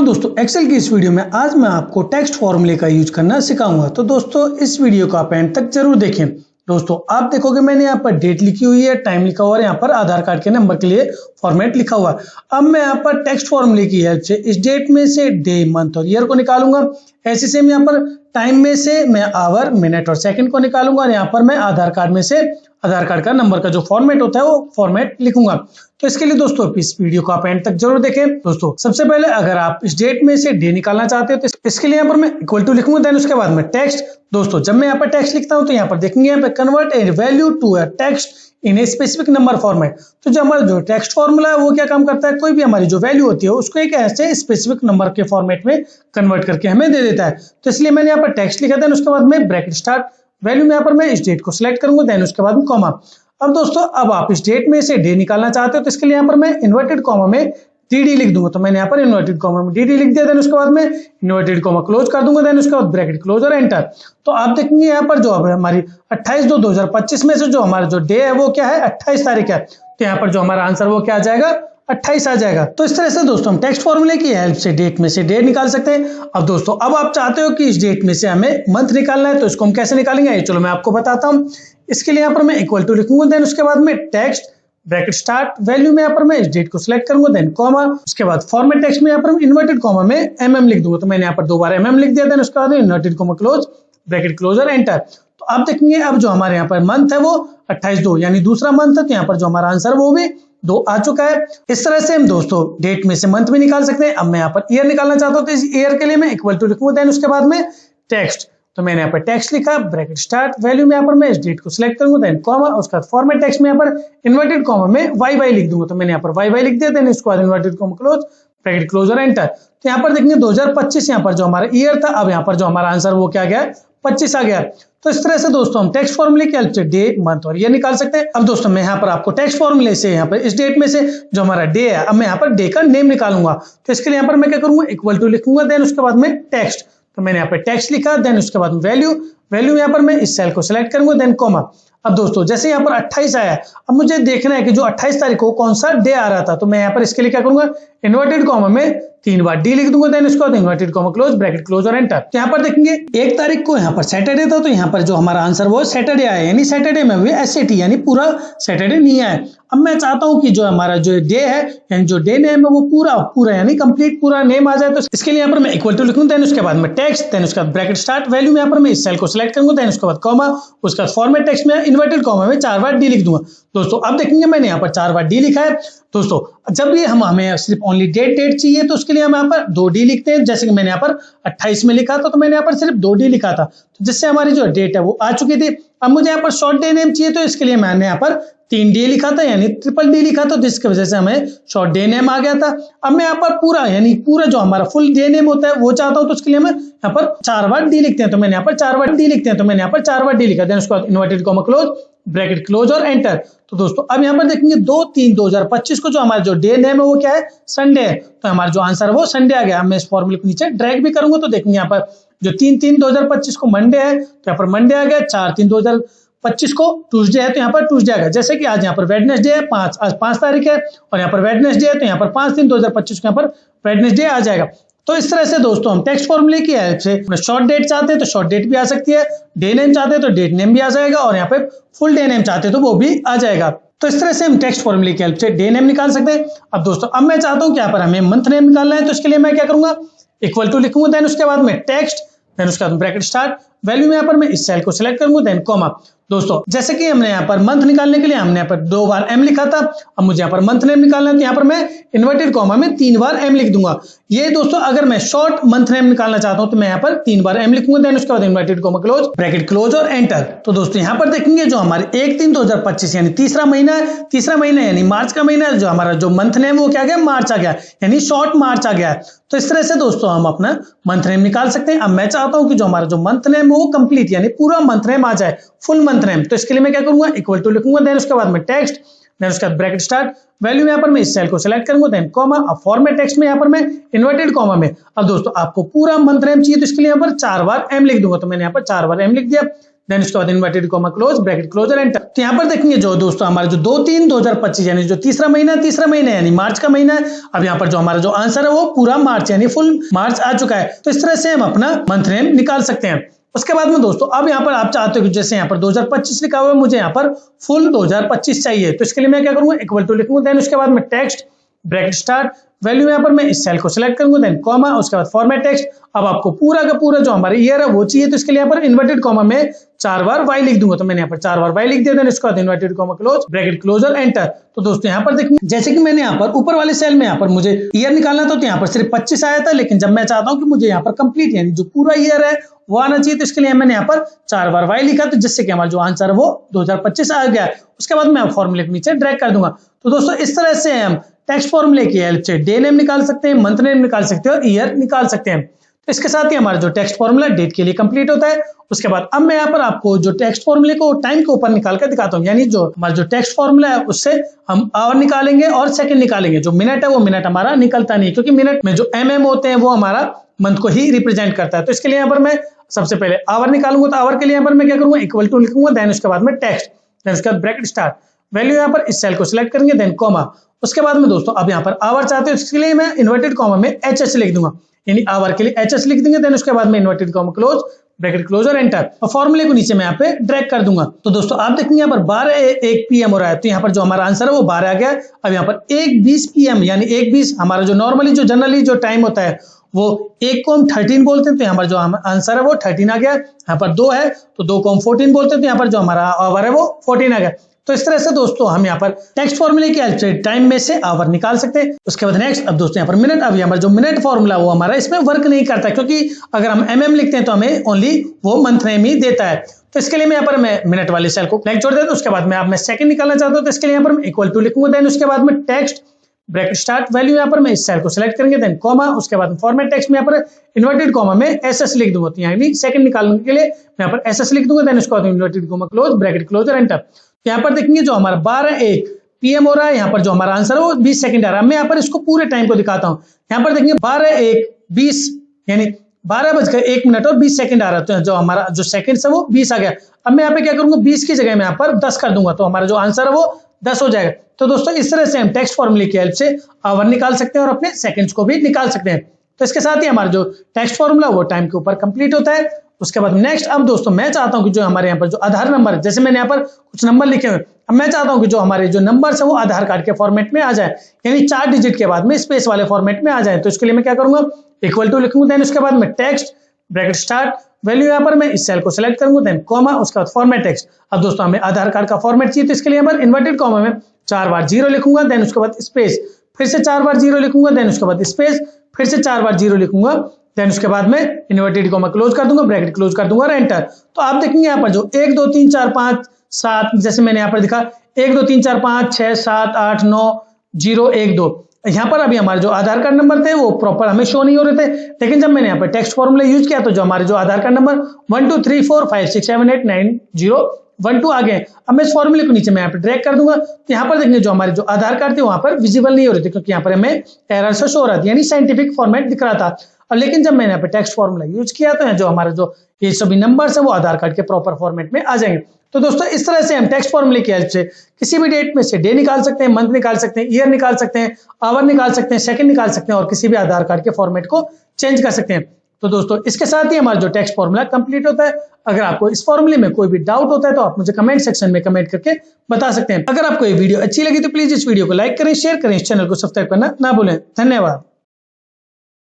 दोस्तों, एक्सेल की इस वीडियो में आज मैं आपको टेक्स्ट फॉर्मूले का यूज करना सिखाऊंगा। तो दोस्तों इस वीडियो को आप एंड तक जरूर देखें। दोस्तों आप देखोगे मैंने यहाँ पर डेट लिखी हुई है, टाइम लिखा हुआ है, यहाँ पर आधार कार्ड के नंबर के लिए फॉर्मेट लिखा हुआ है। अब मैं यहाँ पर टेक्स्ट फॉर्मूले की हेल्प से इस डेट में से डे, मंथ और ईयर को निकालूंगा। ऐसे सेम यहाँ पर टाइम में से मैं आवर, मिनट और सेकंड को निकालूंगा और यहाँ पर मैं आधार कार्ड में से आधार कार्ड का नंबर का जो फॉर्मेट होता है वो फॉर्मेट लिखूंगा। तो इसके लिए दोस्तों इस वीडियो को आप एंड तक जरूर देखें। दोस्तों सबसे पहले अगर आप इस डेट में से डे निकालना चाहते हो तो इसके लिए यहाँ पर मैं इक्वल टू लिखूंगा, देन उसके बाद में टेक्स्ट। दोस्तों जब मैं यहाँ पर टेक्स्ट लिखता हूँ तो यहाँ पर देखेंगे यहाँ पर convert a value to a text in a specific number format. तो जो हमारा जो टेक्स्ट फॉर्मूला है वो क्या काम करता है, कोई भी हमारी जो वैल्यू होती है उसको एक ऐसे स्पेसिफिक नंबर के फॉर्मेट में कन्वर्ट करके हमें दे देता है। तो इसलिए मैंने यहाँ पर टेक्स्ट लिखा, देन उसके बाद में ब्रैकेट स्टार्ट वैल्यू में यहाँ पर मैं इस डेट को सिलेक्ट करूंगा, देन उसके बाद में कॉमा। अब दोस्तों अब आप इस डेट में से डे निकालना चाहते हो तो इसके लिए यहाँ पर मैं इन्वर्टेड कॉमा में डी लिख दूंगा। तो मैंने यहाँ पर इन्वर्टेड कॉमा में डी लिख दिया, देन उसके बाद में इन्वर्टेड कॉमा क्लोज कर दूंगा, देन उसके बाद ब्रैकेट क्लोज और एंटर। तो आप देखेंगे यहाँ पर जो हमारी 28/2/2025 में से जो हमारा जो डे है वो क्या है, 28 तारीख है। तो यहाँ पर जो हमारा आंसर वो क्या आ जाएगा, 28 आ जाएगा। तो इस तरह से दोस्तों हम टेक्स्ट फॉर्मूले की हेल्प से डेट में से डे निकाल सकते हैं। अब दोस्तों अब आप चाहते हो कि इस डेट में से हमें मंथ निकालना है, तो इसको हम कैसे निकालेंगे, चलो मैं आपको बताता हूँ। इसके लिए यहाँ पर मैं इक्वल टू लिखूंगा, देन उसके बाद में टेक्स्ट ब्रैकेट स्टार्ट वैल्यू में यहाँ पर मैं इस डेट को सिलेक्ट करूंगा, देन कॉमा। उसके बाद फॉर्मेट टेक्स्ट में यहाँ पर इन्वर्टेड कॉमा में mm लिख दूंगा। तो मैंने यहाँ पर 2 बार mm लिख दिया, देन उसके बाद inverted comma close bracket close और एंटर। तो आप देखेंगे अब जो हमारे यहाँ पर मंथ है वो 28/2 यानी दूसरा मंथ है। तो यहाँ पर जो हमारा आंसर वो भी 2 आ चुका है। इस तरह से हम दोस्तों डेट में से मंथ भी निकाल सकते हैं। अब मैं यहाँ पर ईयर निकालना चाहता हूँ तो इस ईयर के लिए मैं इक्वल टू लिखूंगा, देन उसके बाद में टेक्स्ट। तो मैंने यहाँ पर टेक्स्ट लिखा, ब्रैकेट स्टार्ट वैल्यू में यहाँ पर मैं इस डेट को सिलेक्ट करूंगा, देन कॉमा। उसका फॉर्मेट टेक्स्ट में यहाँ पर इन्वर्टेड कॉमा में वाई लिख दूंगा। तो मैंने यहाँ पर वाई लिख दिया, देन इसके बाद inverted comma close bracket close और एंटर। तो यहाँ पर देखेंगे 2025 यहाँ पर जो हमारा ईयर था, अब यहाँ पर जो हमारा आंसर वो क्या गया, 25 आ गया। तो इस तरह से दोस्तों हम टेक्स्ट फॉर्मूले की हेल्प से डे, मंथ और ईयर निकाल सकते हैं। अब दोस्तों मैं यहाँ पर आपको टेक्स्ट फॉर्मूले से यहाँ पर इस डेट में से जो हमारा डे है, अब मैं यहाँ पर डे का नेम निकालूंगा। तो इसके लिए यहाँ पर मैं क्या करूंगा, इक्वल टू लिखूंगा, देन उसके बाद में टेक्स्ट। तो मैंने यहाँ पर टेक्स्ट लिखा, देन उसके बाद वैल्यू यहाँ पर मैं इस सेल को सिलेक्ट करूंगा, देन कॉमा। अब दोस्तों जैसे यहाँ पर 28 आया, अब मुझे देखना है कि जो 28 तारीख को कौन सा डे आ रहा था। तो मैं यहाँ पर इसके लिए क्या करूंगा, इन्वर्टेड कॉमा में 3 बार डी लिख दूंगा, देन उसके बाद inverted comma close bracket close और एंटर। तो यहाँ पर देखेंगे 1 तारीख को यहाँ पर सैटरडे था, तो यहाँ पर जो हमारा आंसर वो सैटरडे आया, यानी सैटरडे में भी एसएटी यानी पूरा सैटरडे नहीं आया। अब मैं चाहता हूँ कि जो हमारा जो डे है यानी जो डे नेम है वो पूरा यानी कंप्लीट पूरा नेम आ जाए। तो इसके लिए यहाँ पर मैं इक्वल टू लिखूंगा, देन उसके बाद में टेक्स्ट, देन उसके बाद ब्रैकेट स्टार्ट वैल्यू में यहाँ पर मैं इस सेल को सिलेक्ट करूंगा, देन उसके बाद कॉमा। उसका फॉर्मेट टेक्स्ट में इन्वर्टेड कॉमा में 4 बार डी लिख दूंगा। दोस्तों अब देखेंगे मैंने यहाँ पर 4 बार डी लिखा है। दोस्तों जब ये हमें सिर्फ ओनली डेट चाहिए तो उसके लिए हम यहाँ पर 2 डी लिखते हैं। जैसे कि मैंने यहाँ पर 28 में लिखा था, तो मैंने यहाँ पर सिर्फ 2 डी लिखा था, तो जिससे हमारी जो डेट है वो आ चुकी थी। अब मुझे यहाँ पर शॉर्ट डे नेम चाहिए, तो इसके लिए मैंने यहाँ पर 3 डी लिखा था यानी ट्रिपल डी लिखा था, जिसकी वजह से हमें शॉर्ट डे नेम आ गया था। अब मैं यहाँ पर पूरा जो हमारा फुल डे नेम होता है वो चाहता हूँ, तो उसके लिए मैं यहाँ पर 4 बार डी लिखते हैं। तो मैंने यहाँ पर 4 बार डी लिखते हैं, तो मैंने यहाँ पर 4 बार डी लिखा, देन उसके बाद inverted comma close bracket close और एंटर। तो दोस्तों अब यहाँ पर देखेंगे 2/3/2025 को जो हमारा जो डे नेम है वो क्या है, संडे है। तो हमारा जो आंसर है वो संडे आ गया। मैं इस फॉर्मूले को नीचे ड्रैग भी करूंगा तो देखेंगे यहाँ पर जो 3/3/2025 को मंडे है, तो यहाँ पर मंडे आ गया। 4/3/2025 को ट्यूसडे है, तो यहाँ पर ट्यूसडे आ गया। जैसे कि आज यहाँ पर वेडनेसडे है, आज 5 तारीख है और यहाँ पर वेडनेसडे है, तो यहाँ पर 5/3/2025 को यहाँ पर वेडनेसडे आ जाएगा। तो इस तरह से दोस्तों हम टेक्स्ट फॉर्मूले की हेल्प से शॉर्ट डेट चाहते हैं तो शॉर्ट डेट भी आ सकती है, डे नेम चाहते हैं तो डेट नेम भी आ जाएगा, और यहाँ पे फुल डे नेम चाहते हैं तो वो भी आ जाएगा। तो इस तरह से हम टेक्स्ट फॉर्मूले की हेल्प से डे नेम निकाल सकते हैं। अब दोस्तों अब मैं चाहता हूँ कि यहाँ पर हमें मंथ नेम निकालना है, तो इसके लिए मैं क्या करूंगा, इक्वल टू लिखूंगा, देन उसके बाद में टेक्स्ट, देन उसके बाद ब्रैकेट स्टार्ट वैल्यू में यहाँ पर मैं इस सेल को सिलेक्ट करूंगा, देन कॉमा। दोस्तों जैसे कि हमने यहाँ पर मंथ निकालने के लिए हमने यहाँ पर 2 बार m लिखा था, अब मुझे यहाँ पर मंथ नेम निकालना है, तो यहाँ पर मैं इन्वर्टेड कॉमा में 3 बार m लिख दूंगा। ये दोस्तों अगर मैं शॉर्ट मंथ नेम निकालना चाहता हूँ तो मैं यहाँ पर 3 बार m लिखूंगा, देन उसके बाद inverted comma close bracket close और एंटर। तो दोस्तों यहाँ पर देखेंगे जो हमारे 1/3/2025 यानी तीसरा महीना यानी मार्च का महीना है, जो हमारा जो मंथ नेम वो क्या गया, मार्च आ गया, यानी शॉर्ट मार्च आ गया। तो इस तरह से दोस्तों हम अपना मंथ नेम निकाल सकते हैं। अब मैं चाहता हूं कि जो हमारा जो मंथ नेम वो कंप्लीट यानी पूरा मंथ नेम आ जाए, फुल मंथ नेम। तो इसके लिए मैं क्या करूंगा, इक्वल टू लिखूंगा, देन उसके बाद में टेक्स्ट, देन उसके बाद ब्रैकेट स्टार्ट वैल्यू में यहाँ पर मैं इस सेल को सिलेक्ट करूंगा, देन कॉमा। अब फॉर्मेट टेक्स्ट में यहाँ पर मैं इन्वर्टेड कॉमा में, अब दोस्तों आपको पूरा मंथ नेम चाहिए तो इसके लिए यहाँ पर 4 बार m लिख दूंगा। तो मैंने यहाँ पर 4 बार m लिख दिया, देन उसके बाद inverted comma close, bracket closure, enter. तो यहाँ पर देखेंगे जो दोस्तों हमारा जो 2/3/2025 यानी जो तीसरा महीना यानी मार्च का महीना है। अब यहाँ पर जो हमारा जो आंसर है वो पूरा मार्च यानी फुल मार्च आ चुका है। तो इस तरह से हम अपना मंथ नेम निकाल सकते हैं। उसके बाद में दोस्तों अब यहाँ पर आप चाहते हो कि जैसे यहाँ पर 2025 लिखा हुआ है, मुझे यहाँ पर फुल 2025 चाहिए, तो इसके लिए मैं क्या करूंगा, इक्वल टू लिखूंगा, देन उसके बाद में टेक्स्ट ब्रैकेट स्टार्ट वैल्यू, यहाँ पर मैं इस सेल को सिलेक्ट करूंगा, देन कॉमा, उसके बाद फॉर्मेट टेक्स्ट। अब आपको पूरा का पूरा जो हमारे ईयर है वो चाहिए, तो इसके लिए यहाँ पर इन्वर्टेड कॉमा में 4 बार वाई लिख दूंगा, तो मैंने यहाँ पर 4 बार वाई लिख दिया, देन इसके बाद inverted comma close, bracket closure, enter. तो दोस्तों यहाँ पर देखिए जैसे कि मैंने यहाँ पर ऊपर वाले सेल में यहाँ पर मुझे ईयर निकालना था, तो यहाँ पर सिर्फ 25 आया था, लेकिन जब मैं चाहता हूँ कि मुझे यहाँ पर कंप्लीट यानी जो पूरा ईयर है वो आना चाहिए, तो इसके लिए मैंने यहाँ पर 4 बार वाई लिखा, तो जिससे कि हमारा जो आंसर है वो 2025 आ गया। उसके बाद मैं फॉर्मूले के नीचे ड्रैग कर दूंगा। तो दोस्तों इस तरह से हम टेक्स्ट फॉर्मूले की हेल्प से डे नेम निकाल सकते हैं, मंथ नेम निकाल सकते हैं और ईयर निकाल सकते हैं। तो इसके साथ ही हमारा जो टेक्स्ट फॉर्मूला डेट के लिए कंप्लीट होता है। उसके बाद अब मैं यहाँ पर आपको जो टेक्स्ट फॉर्मूले को टाइम के ऊपर निकाल कर दिखाता हूँ, यानी जो हमारा जो टेक्स्ट फॉर्मूला है उससे हम आवर निकालेंगे और सेकंड निकालेंगे। जो मिनट है वो मिनट हमारा निकलता नहीं, क्योंकि मिनट में जो mm होते हैं वो हमारा मंथ को ही रिप्रेजेंट करता है। तो इसके लिए यहाँ पर मैं सबसे पहले आवर निकालूंगा, तो आवर के लिए यहाँ पर मैं क्या करूंगा, इक्वल टू लिखूंगा, देन उसके बाद में टेक्स्ट, देन उसके बाद ब्रैकेट स्टार्ट वैल्यू, यहाँ पर इस सेल को सिलेक्ट करेंगे, देन कॉमा। उसके बाद में दोस्तों अब यहाँ पर आवर चाहते हो, इसके लिए मैं इन्वर्टेड कॉमा में एचएस लिख दूंगा, यानी आवर के लिए एचएस लिख देंगे, देन उसके बाद में inverted comma close, bracket closure, enter. और फॉर्मूले को नीचे मैं यहाँ पे ड्रैग कर दूंगा। तो दोस्तों आप देखेंगे यहाँ पर 12:01 PM हो रहा है, तो यहाँ पर जो हमारा आंसर है वो 12 आ गया। अब यहाँ पर 1:20 PM यानी 1:20 हमारा जो नॉर्मली जो जनरली जो टाइम होता है वो 1 को हम 13 बोलते हैं, तो यहाँ पर जो आंसर है वो 13 आ गया। यहाँ पर 2 है तो 2 को हम 14 बोलते हैं, तो यहाँ पर जो हमारा आवर है वो 14 आ गया। तो इस तरह से दोस्तों हम यहाँ पर टेक्स्ट फॉर्मूले की हेल्प से टाइम में से आवर निकाल सकते हैं। उसके बाद नेक्स्ट अब दोस्तों यहाँ पर मिनट, अब हमारा जो मिनट फॉर्मूला वो हमारा इसमें वर्क नहीं करता, क्योंकि अगर हम mm लिखते हैं तो हमें ओनली वो मंथ नेम ही देता है। तो इसके लिए मैं यहाँ पर मैं मिनट वाले सेल को ब्लैंक छोड़ देता हूँ। उसके बाद में आप मैं सेकंड निकालना चाहता हूँ, तो इसके लिए यहाँ पर मैं इक्वल टू लिखूंगा, देन उसके बाद में टेक्स्ट ब्रैकेट स्टार्ट वैल्यू, यहाँ पर मैं इस सेल को सिलेक्ट करेंगे, देन कॉमा, उसके बाद फॉर्मेट टेक्स्ट में यहाँ पर इन्वर्टेड कॉमा में एसएस लिख दूंगा, तो यानी सेकंड निकालने के लिए मैं यहाँ पर एसएस लिख दूंगा, देन उसके बाद inverted comma close, bracket closure, enter. यहाँ पर देखेंगे जो हमारा 12:01 PM हो रहा है, यहाँ पर जो हमारा आंसर है वो 20 सेकंड आ रहा है। मैं यहाँ पर इसको पूरे टाइम को दिखाता हूँ। यहाँ पर देखेंगे 12:01:20 यानी 12:01 और 20 सेकंड आ रहा है, तो जो हमारा जो सेकंड है वो 20 आ गया। अब मैं यहाँ पे क्या करूंगा, 20 की जगह मैं यहाँ पर 10 कर दूंगा, तो हमारा जो आंसर है वो 10 हो जाएगा। तो दोस्तों इस तरह से हम टेक्स्ट फॉर्मूले की हेल्प से आवर निकाल सकते हैं और अपने सेकंड्स को भी निकाल सकते हैं। तो इसके साथ ही हमारा जो टेक्स्ट फॉर्मूला वो टाइम के ऊपर कंप्लीट होता है। उसके बाद नेक्स्ट अब दोस्तों मैं चाहता हूं कि जो हमारे यहाँ पर जो आधार नंबर, जैसे मैंने यहाँ पर कुछ नंबर लिखे हुए, अब मैं चाहता हूं कि जो हमारे जो नंबर्स है वो आधार कार्ड के फॉर्मेट में आ जाए, यानी 4 डिजिट के बाद में स्पेस वाले फॉर्मेट में आ जाए। तो इसके लिए मैं क्या करूंगा, इक्वल टू लिखूंगा, देन उसके बाद में टेक्स्ट ब्रैकेट स्टार्ट वैल्यू, यहाँ पर मैं इस सेल को सिलेक्ट करूंगा, देन कॉमा, उसके बाद फॉर्मेट टेक्स्ट। अब दोस्तों हमें आधार कार्ड का फॉर्मेट चाहिए, तो इसके लिए यहाँ पर इन्वर्टेड कॉमा में 4 बार 0 लिखूंगा, देन उसके बाद स्पेस, फिर से 4 बार 0 लिखूंगा, देन उसके बाद स्पेस, फिर से 4 बार 0 लिखूंगा, देन उसके बाद में इन्वर्टेड कॉमा क्लोज कर दूंगा, ब्रैकेट क्लोज कर दूंगा और एंटर। तो आप देखेंगे यहाँ पर जो 1 2 3 4 5 7, जैसे मैंने यहाँ पर दिखा 1 2 3 4 5 6 7 8 9 0 1 2, यहाँ पर अभी हमारे जो आधार कार्ड नंबर थे वो प्रॉपर हमें शो नहीं हो रहे थे, लेकिन जब मैंने यहाँ पर टेक्स्ट फॉर्मूला यूज किया तो जो हमारे जो आधार कार्ड नंबर 1 2 3 4 5 6 7 8 9 0 1 2 आ गए। अब मैं इस फॉर्मूले को नीचे मैं यहाँ पे ड्रैग कर दूंगा, तो यहाँ पर देखेंगे जो हमारे जो आधार कार्ड थे वहां पर विजिबल नहीं हो रहे थे, क्योंकि यहाँ पर हमें एरर से शो हो रहा था, यानी साइंटिफिक फॉर्मेट दिख रहा था। और लेकिन जब मैंने यहाँ पे टेक्स्ट फॉर्मूला यूज किया तो जो हमारे जो ये सभी नंबर्स है वो आधार कार्ड के प्रॉपर फॉर्मेट में आ जाएंगे। तो दोस्तों इस तरह से हम टेक्स्ट फॉर्मूले की हेल्प से किसी भी डेट में से डे निकाल सकते हैं, मंथ निकाल सकते हैं, ईयर निकाल सकते हैं, आवर निकाल सकते हैं, सेकंड निकाल सकते हैं और किसी भी आधार कार्ड के फॉर्मेट को चेंज कर सकते हैं। तो दोस्तों इसके साथ ही हमारा जो टेक्स्ट फॉर्मूला कंप्लीट होता है। अगर आपको इस फॉर्मूले में कोई भी डाउट होता है तो आप मुझे कमेंट सेक्शन में कमेंट करके बता सकते हैं। अगर आपको ये वीडियो अच्छी लगी तो प्लीज इस वीडियो को लाइक करें, शेयर करें, इस चैनल को सब्सक्राइब करना ना भूलें। धन्यवाद।